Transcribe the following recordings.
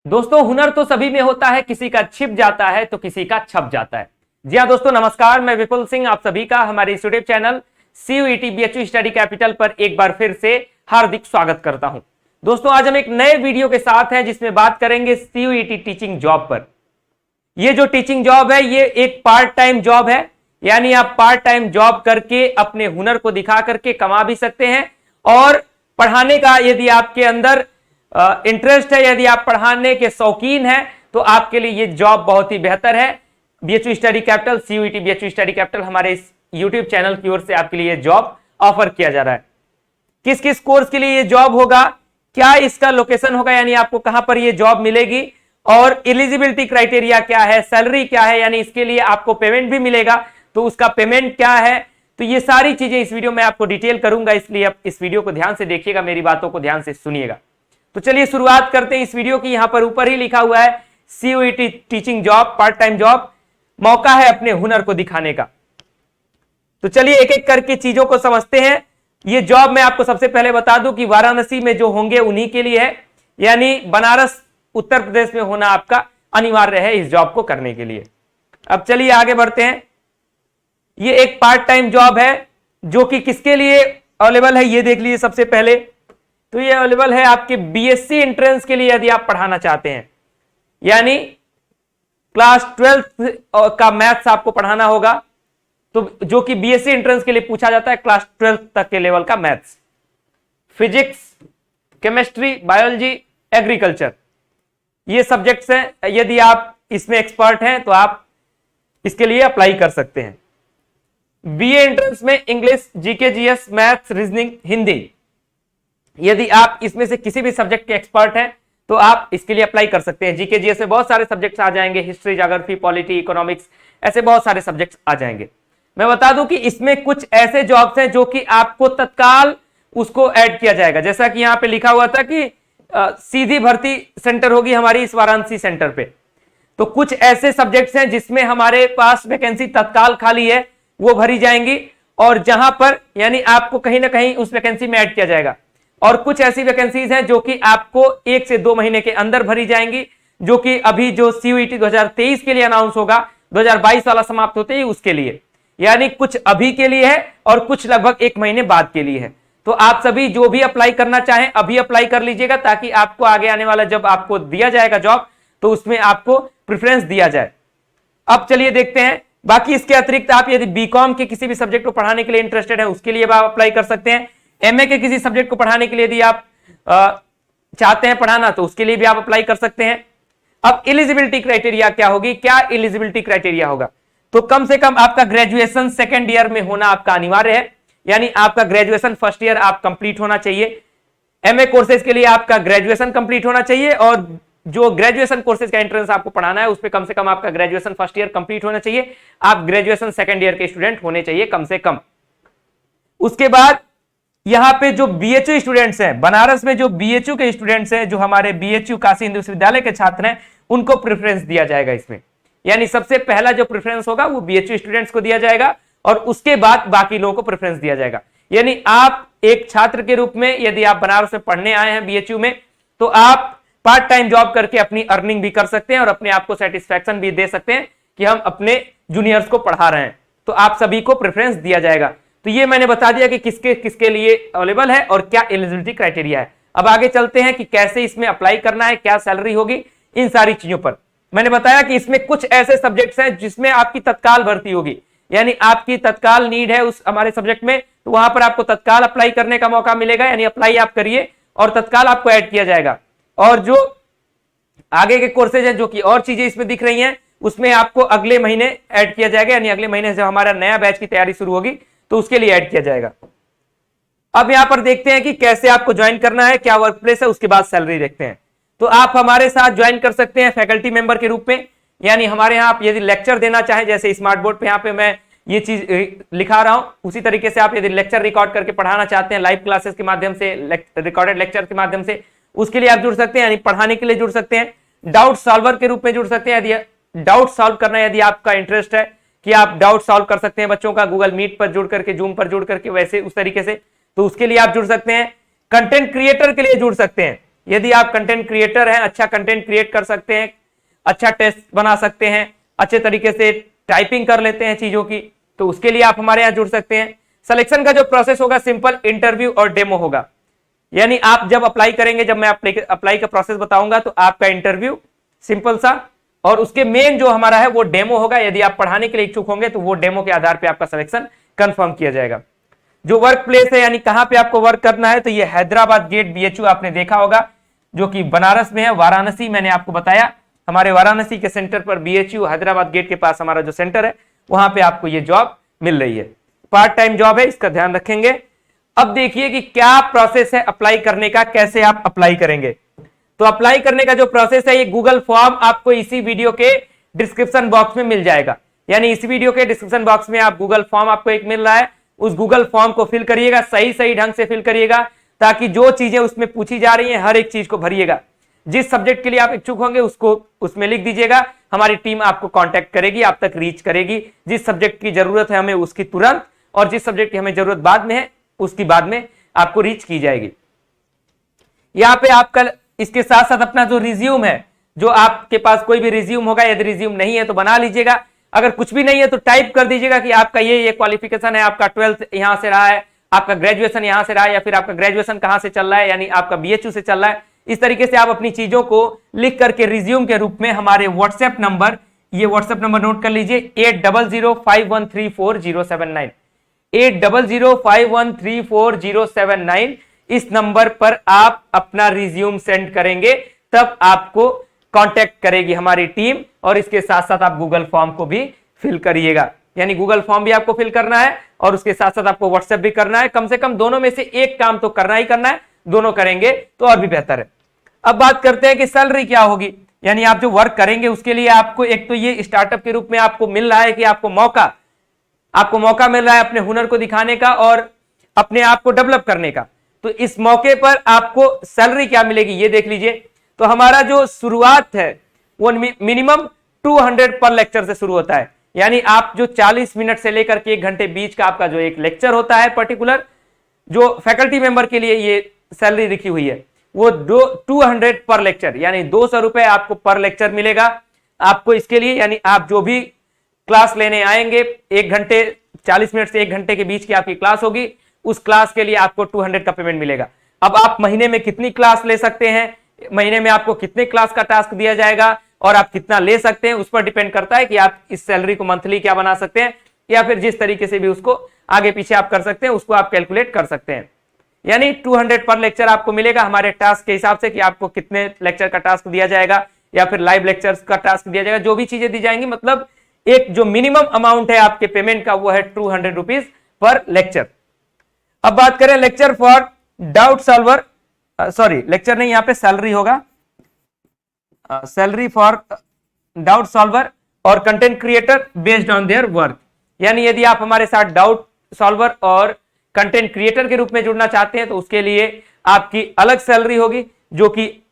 दोस्तों, हुनर तो सभी में होता है, किसी का छिप जाता है तो किसी का छप जाता है। जी हाँ दोस्तों, नमस्कार। मैं विपुल सिंह आप सभी का हमारे इस YouTube channel CUET BHU study capital पर एक बार फिर से हार्दिक स्वागत करता हूं। दोस्तों, आज हम एक नए वीडियो के साथ हैं जिसमें बात करेंगे CUET टीचिंग जॉब पर। ये जो टीचिंग जॉब है ये एक पार्ट टाइम जॉब है, यानी आप पार्ट टाइम जॉब करके अपने हुनर को दिखा करके कमा भी सकते हैं। और पढ़ाने का यदि आपके अंदर इंटरेस्ट है, यदि आप पढ़ाने के शौकीन हैं, तो आपके लिए ये जॉब बहुत ही बेहतर है। BHU study capital, CUET BHU study capital हमारे इस यूट्यूब चैनल की ओर से आपके लिए जॉब ऑफर किया जा रहा है। किस किस कोर्स के लिए ये जॉब होगा, क्या इसका लोकेशन होगा, यानी आपको कहां पर ये जॉब मिलेगी, और एलिजिबिलिटी क्राइटेरिया क्या है, सैलरी क्या है, यानी इसके लिए आपको पेमेंट भी मिलेगा तो उसका पेमेंट क्या है, तो ये सारी चीजें इस वीडियो में आपको डिटेल करूंगा। इसलिए आप इस वीडियो को ध्यान से देखिएगा, मेरी बातों को ध्यान से सुनिएगा। तो चलिए शुरुआत करते हैं इस वीडियो की। यहां पर ऊपर ही लिखा हुआ है CUET teaching job, part time job, मौका है अपने हुनर को दिखाने का। तो चलिए एक एक करके चीजों को समझते हैं। ये जॉब मैं आपको सबसे पहले बता दूं कि वाराणसी में जो होंगे उन्हीं के लिए है, यानी बनारस उत्तर प्रदेश में होना आपका अनिवार्य है इस जॉब को करने के लिए। अब चलिए आगे बढ़ते हैं। ये एक पार्ट टाइम जॉब है जो कि किसके लिए अवेलेबल है ये देख लीजिए। सबसे पहले तो ये अवेलेबल है आपके BSc एंट्रेंस के लिए, यदि आप पढ़ाना चाहते हैं, यानी क्लास 12th का मैथ्स आपको पढ़ाना होगा, तो जो कि BSc एंट्रेंस के लिए पूछा जाता है, क्लास 12th तक के लेवल का maths, physics, chemistry, biology, agriculture, ये सब्जेक्ट्स हैं। यदि आप इसमें एक्सपर्ट हैं तो आप इसके लिए अप्लाई कर सकते हैं। BA एंट्रेंस में English, GK GS, maths, reasoning, Hindi, यदि आप इसमें से किसी भी सब्जेक्ट के एक्सपर्ट हैं तो आप इसके लिए अप्लाई कर सकते हैं। GK GS से बहुत सारे सब्जेक्ट्स आ जाएंगे, हिस्ट्री, ज्योग्राफी, पॉलिटी, इकोनॉमिक्स, ऐसे बहुत सारे सब्जेक्ट्स आ जाएंगे। मैं बता दूं कि इसमें कुछ ऐसे जॉब्स हैं जो कि आपको तत्काल उसको ऐड किया जाएगा, जैसा कि यहां पे लिखा हुआ था कि सीधी भर्ती सेंटर होगी हमारी इस वाराणसी सेंटर पे। तो कुछ ऐसे सब्जेक्ट्स हैं जिसमें हमारे पास वैकेंसी तत्काल खाली है, वो भरी जाएंगी, और जहां पर यानी आपको कहीं ना कहीं उस वैकेंसी में ऐड किया जाएगा। और कुछ ऐसी वैकेंसीज हैं जो कि आपको 1 से 2 महीने के अंदर भरी जाएंगी, जो कि अभी जो CUET 2023 के लिए अनाउंस होगा, 2022 वाला समाप्त होते ही उसके लिए, यानी कुछ अभी के लिए है और कुछ लगभग 1 महीने बाद के लिए है। तो आप सभी जो भी अप्लाई करना चाहें अभी अप्लाई कर लीजिएगा, ताकि आपको आगे आने वाला जब आपको दिया जाएगा जॉब तो उसमें आपको प्रेफरेंस दिया जाए। अब चलिए देखते हैं। बाकी इसके अतिरिक्त आप यदि BCom के किसी भी सब्जेक्ट को पढ़ाने के लिए इंटरेस्टेड है उसके लिए आप अप्लाई कर सकते हैं। MA के किसी सब्जेक्ट को पढ़ाने के लिए यदि आप चाहते हैं पढ़ाना तो उसके लिए भी आप अप्लाई कर सकते हैं। अब एलिजिबिलिटी क्राइटेरिया क्या होगी, क्या एलिजिबिलिटी क्राइटेरिया होगा, तो कम से कम आपका ग्रेजुएशन 2nd ईयर में होना आपका अनिवार्य है, यानी आपका ग्रेजुएशन 1st ईयर आप कंप्लीट होना चाहिए। MA कोर्सेज के लिए आपका ग्रेजुएशन कंप्लीट होना चाहिए, और जो ग्रेजुएशन कोर्सेज का एंट्रेंस आपको पढ़ाना है उसमें कम से कम आपका ग्रेजुएशन 1st ईयर कंप्लीट होना चाहिए। आप ग्रेजुएशन 2nd ईयर के स्टूडेंट होने चाहिए कम से कम। उसके बाद यहां पे जो BHU स्टूडेंट्स हैं, बनारस में जो BHU के स्टूडेंट्स हैं, जो हमारे BHU काशी हिंदू विश्वविद्यालय के छात्र हैं, उनको प्रेफरेंस दिया जाएगा इसमें। यानी सबसे पहला जो प्रेफरेंस होगा वो BHU स्टूडेंट्स को दिया जाएगा, और उसके बाद बाकी लोगों को प्रेफरेंस दिया जाएगा। यानी आप एक छात्र के रूप में यदि आप बनारस में पढ़ने आए हैं BHU में, तो आप पार्ट टाइम जॉब करके अपनी अर्निंग भी कर सकते हैं और अपने आप को सेटिस्फैक्शन भी दे सकते हैं कि हम अपने जूनियर्स को पढ़ा रहे हैं, तो आप सभी को प्रेफरेंस दिया जाएगा। तो ये मैंने बता दिया कि किसके किसके लिए अवेलेबल है और क्या एलिजिबिलिटी क्राइटेरिया है। अब आगे चलते हैं कि कैसे इसमें अप्लाई करना है, क्या सैलरी होगी, इन सारी चीजों पर। मैंने बताया कि इसमें कुछ ऐसे सब्जेक्ट्स हैं जिसमें आपकी तत्काल भर्ती होगी, यानी आपकी तत्काल नीड है उस हमारे सब्जेक्ट में, तो वहां पर आपको तत्काल अप्लाई करने का मौका मिलेगा, यानी अप्लाई आप करिए और तत्काल आपको ऐड किया जाएगा। और जो आगे के कोर्सेज हैं, जो कि और चीजें इसमें दिख रही हैं, उसमें आपको अगले महीने ऐड किया जाएगा, यानी अगले महीने जब हमारा नया बैच की तैयारी शुरू होगी तो उसके लिए ऐड किया जाएगा। अब यहां पर देखते हैं कि कैसे आपको ज्वाइन करना है, क्या वर्क प्लेस है, उसके बाद सैलरी देखते हैं। तो आप हमारे साथ ज्वाइन कर सकते हैं फैकल्टी मेंबर के रूप में, यानी हमारे यहाँ आप यदि लेक्चर देना चाहें, जैसे स्मार्ट बोर्ड पे यहाँ पे मैं ये चीज लिखा रहा हूं, उसी तरीके से आप यदि लेक्चर रिकॉर्ड करके पढ़ाना चाहते हैं लाइव क्लासेस के माध्यम से, रिकॉर्डेड लेक्चर के माध्यम से, उसके लिए आप जुड़ सकते हैं, यानी पढ़ाने के लिए जुड़ सकते हैं। डाउट सॉल्वर के रूप में जुड़ सकते हैं, यदि डाउट सॉल्व करना यदि आपका इंटरेस्ट है कि आप डाउट सॉल्व कर सकते हैं बच्चों का गूगल मीट पर जुड़ करके, जूम पर जुड़ करके, वैसे उस तरीके से, तो उसके लिए आप जुड़ सकते हैं। कंटेंट क्रिएटर के लिए जुड़ सकते हैं, यदि आप कंटेंट क्रिएटर हैं, अच्छा कंटेंट क्रिएट कर सकते हैं, अच्छा टेस्ट बना सकते हैं, अच्छे तरीके से टाइपिंग कर लेते हैं चीजों की, तो उसके लिए आप हमारे यहां जुड़ सकते हैं। सिलेक्शन का जो प्रोसेस होगा सिंपल इंटरव्यू और डेमो होगा। यानी आप जब अप्लाई करेंगे, जब मैं अप्लाई का प्रोसेस बताऊंगा तो आपका इंटरव्यू सिंपल सा, और उसके मेन जो हमारा है वो डेमो होगा। यदि आप पढ़ाने के लिए इच्छुक होंगे तो वो डेमो के आधार पर आपका सिलेक्शन कंफर्म किया जाएगा। जो वर्क प्लेस है यानी कहां पे आपको वर्क करना है, तो ये हैदराबाद गेट बीएचयू आपने देखा होगा, जो कि बनारस में है। वाराणसी मैंने आपको बताया, हमारे वाराणसी के सेंटर पर बीएचयू हैदराबाद गेट के पास हमारा जो सेंटर है वहां पे आपको ये जॉब मिल रही है। पार्ट टाइम जॉब है, इसका ध्यान रखेंगे। अब देखिए कि क्या प्रोसेस है अप्लाई करने का, कैसे आप अप्लाई करेंगे। तो अप्लाई करने का जो प्रोसेस है, ये गूगल फॉर्म आपको इसी वीडियो के डिस्क्रिप्शन बॉक्स में मिल जाएगा। यानी इस वीडियो के डिस्क्रिप्शन बॉक्स में आप गूगल फॉर्म आपको एक मिल रहा है, उस गूगल फॉर्म को फिल करिएगा, सही ढंग से फिल करिएगा, ताकि जो चीजें उसमें पूछी जा रही हैं हर एक चीज को भरिएगा। जिस सब्जेक्ट के लिए आप इच्छुक होंगे उसको उसमें लिख दीजिएगा, हमारी टीम आपको कांटेक्ट करेगी, आप तक रीच करेगी। जिस सब्जेक्ट की जरूरत है हमें उसकी तुरंत, और जिस सब्जेक्ट की हमें जरूरत बाद में है उसकी बाद में आपको रीच की जाएगी। यहाँ पे आपका इसके साथ साथ अपना जो रिज्यूम है, जो आपके पास कोई भी रिज्यूम होगा, यदि रिज्यूम नहीं है तो बना लीजिएगा। अगर कुछ भी नहीं है तो टाइप कर दीजिएगा कि आपका ये क्वालिफिकेशन है, आपका 12th यहां से रहा है, आपका ग्रेजुएशन यहां से रहा है, या फिर आपका ग्रेजुएशन कहां से चल रहा है, यानी आपका बीएचयू से चल रहा है। इस तरीके से आप अपनी चीजों को लिख करके रिज्यूम के रूप में हमारे व्हाट्सएप नंबर, ये व्हाट्सएप नंबर नोट कर लीजिए, 8005134079, 8005134079। इस नंबर पर आप अपना रिज्यूम सेंड करेंगे, तब आपको कांटेक्ट करेगी हमारी टीम। और इसके साथ साथ आप गूगल फॉर्म को भी फिल करिएगा, यानी गूगल फॉर्म भी आपको फिल करना है और उसके साथ साथ आपको व्हाट्सएप भी करना है। कम से कम दोनों में से एक काम तो करना ही करना है, दोनों करेंगे तो और भी बेहतर है। अब बात करते हैं कि सैलरी क्या होगी, यानी आप जो वर्क करेंगे उसके लिए आपको एक तो ये स्टार्टअप के रूप में आपको मिल रहा है कि आपको मौका मिल रहा है अपने हुनर को दिखाने का और अपने आप को डेवलप करने का। तो इस मौके पर आपको सैलरी क्या मिलेगी ये देख लीजिए। तो हमारा जो शुरुआत है वो मिनिमम 200 पर लेक्चर से शुरू होता है, यानी आप जो 40 मिनट से लेकर के 1 घंटे बीच का आपका जो एक लेक्चर होता है पर्टिकुलर, जो फैकल्टी मेंबर के लिए ये सैलरी लिखी हुई है, वो 200 पर लेक्चर, यानी 200 रुपए आपको पर लेक्चर मिलेगा आपको इसके लिए। यानी आप जो भी क्लास लेने आएंगे, 1 घंटे 40 मिनट से 1 घंटे के बीच की आपकी क्लास होगी, उस क्लास के लिए आपको 200 का पेमेंट मिलेगा। अब आप महीने में कितनी क्लास ले सकते हैं, महीने में आपको कितने क्लास का टास्क दिया जाएगा और आप कितना ले सकते हैं, उस पर डिपेंड करता है कि आप इस सैलरी को मंथली क्या बना सकते हैं, या फिर जिस तरीके से भी उसको आगे पीछे आप कर सकते हैं उसको आप कैलकुलेट कर सकते हैं। यानी 200 पर लेक्चर आपको मिलेगा हमारे टास्क के हिसाब से कि आपको कितने लेक्चर का टास्क दिया जाएगा या फिर लाइव लेक्चर्स का टास्क दिया जाएगा, जो भी चीजें दी जाएंगी। मतलब एक जो मिनिमम अमाउंट है आपके पेमेंट का वो है 200 रुपीज पर लेक्चर। अब बात करें lecture for doubt solver, lecture नहीं, यहां पे सैलरी होगा, सैलरी फॉर डाउट सॉल्वर और content creator based on their work. यानी यदि आप हमारे साथ डाउट सॉल्वर और कंटेंट क्रिएटर के रूप में जुड़ना चाहते हैं तो उसके लिए आपकी अलग सैलरी होगी, जो कि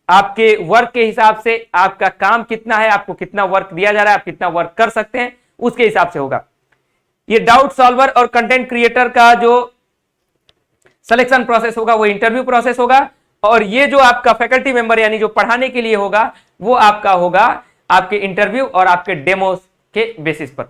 आपके वर्क के हिसाब से, आपका काम कितना है, आपको कितना वर्क दिया जा रहा है, आप कितना वर्क कर सकते हैं, उसके हिसाब से होगा। ये डाउट सॉल्वर और कंटेंट क्रिएटर का जो सिलेक्शन प्रोसेस होगा वो इंटरव्यू प्रोसेस होगा, और ये जो आपका फैकल्टी मेंबर यानी जो पढ़ाने के लिए होगा वो आपका होगा आपके इंटरव्यू और आपके डेमो के बेसिस पर।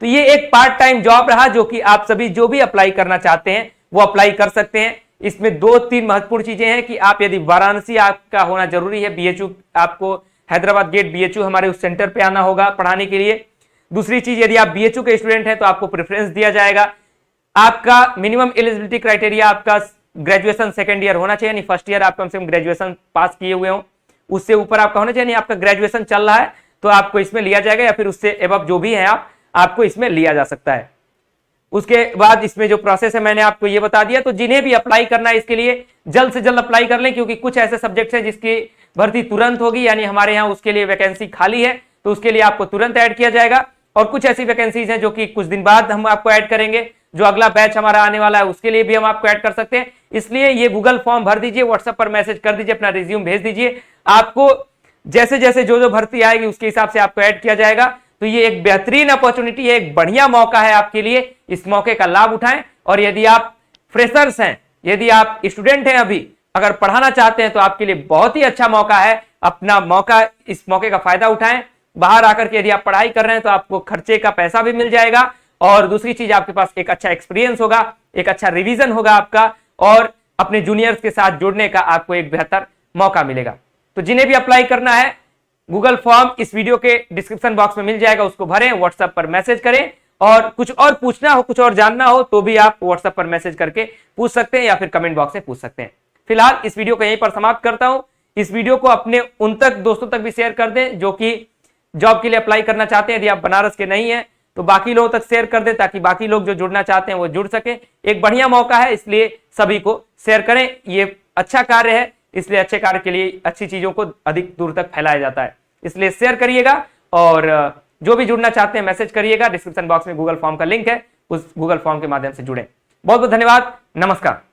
तो ये एक पार्ट टाइम जॉब रहा, जो कि आप सभी जो भी अप्लाई करना चाहते हैं वो अप्लाई कर सकते हैं। इसमें 2-3 महत्वपूर्ण चीजें हैं कि आप यदि वाराणसी आपका होना जरूरी है, बीएचयू आपको हैदराबाद गेट बीएचयू हमारे उस सेंटर पे आना होगा पढ़ाने के लिए। दूसरी चीज, यदि आप बीएचयू के स्टूडेंट हैं तो आपको प्रेफरेंस दिया जाएगा। आपका मिनिमम एलिजिबिलिटी क्राइटेरिया आपका ग्रेजुएशन सेकंड ईयर होना चाहिए, यानी फर्स्ट ईयर आप कम से कम ग्रेजुएशन पास किए हुए हो, उससे ऊपर आपका होना चाहिए। आपका ग्रेजुएशन चल रहा है तो आपको इसमें लिया जाएगा, या फिर उससे एबव जो भी है आपको इसमें लिया जा सकता है। उसके बाद इसमें जो प्रोसेस है मैंने आपको ये बता दिया। तो जिन्हें भी अप्लाई करना है इसके लिए जल्द से जल्द अप्लाई कर लें, क्योंकि कुछ ऐसे सब्जेक्ट्स हैं जिसकी भर्ती तुरंत होगी, यानी हमारे यहाँ उसके लिए वैकेंसी खाली है तो उसके लिए आपको तुरंत ऐड किया जाएगा। और कुछ ऐसी वैकेंसीज हैं जो कि कुछ दिन बाद हम आपको ऐड करेंगे, जो अगला बैच हमारा आने वाला है उसके लिए भी हम आपको ऐड कर सकते हैं। इसलिए ये गूगल फॉर्म भर दीजिए, व्हाट्सएप पर मैसेज कर दीजिए, अपना रिज्यूम भेज दीजिए। आपको जैसे जैसे जो भर्ती आएगी उसके हिसाब से आपको ऐड किया जाएगा। तो ये एक बेहतरीन अपॉर्चुनिटी है, एक बढ़िया मौका है आपके लिए, इस मौके का लाभ उठाएं। और यदि आप फ्रेशर्स हैं, यदि आप स्टूडेंट हैं अभी, अगर पढ़ाना चाहते हैं तो आपके लिए बहुत ही अच्छा मौका है। अपना मौका, इस मौके का फायदा उठाएं। बाहर आकर के यदि आप पढ़ाई कर रहे हैं तो आपको खर्चे का पैसा भी मिल जाएगा, और दूसरी चीज आपके पास एक अच्छा एक्सपीरियंस होगा, एक अच्छा रिवीजन होगा आपका, और अपने जूनियर्स के साथ जुड़ने का आपको एक बेहतर मौका मिलेगा। तो जिन्हें भी अप्लाई करना है, गूगल फॉर्म इस वीडियो के डिस्क्रिप्शन बॉक्स में मिल जाएगा, उसको भरें, व्हाट्सएप पर मैसेज करें, और कुछ और पूछना हो, कुछ और जानना हो तो भी आप व्हाट्सएप पर मैसेज करके पूछ सकते हैं या फिर कमेंट बॉक्स में पूछ सकते हैं। फिलहाल इस वीडियो को यहीं पर समाप्त करता हूं। इस वीडियो को अपने उन तक दोस्तों तक भी शेयर कर दें जो कि जॉब के लिए अप्लाई करना चाहते हैं। यदि आप बनारस के नहीं है तो बाकी लोगों तक शेयर कर दें, ताकि बाकी लोग जो जुड़ना चाहते हैं वो जुड़ सके। एक बढ़िया मौका है, इसलिए सभी को शेयर करें। ये अच्छा कार्य है, इसलिए अच्छे कार्य के लिए अच्छी चीजों को अधिक दूर तक फैलाया जाता है, इसलिए शेयर करिएगा। और जो भी जुड़ना चाहते हैं मैसेज करिएगा, डिस्क्रिप्शन बॉक्स में गूगल फॉर्म का लिंक है, उस गूगल फॉर्म के माध्यम से जुड़ें। बहुत बहुत धन्यवाद, नमस्कार।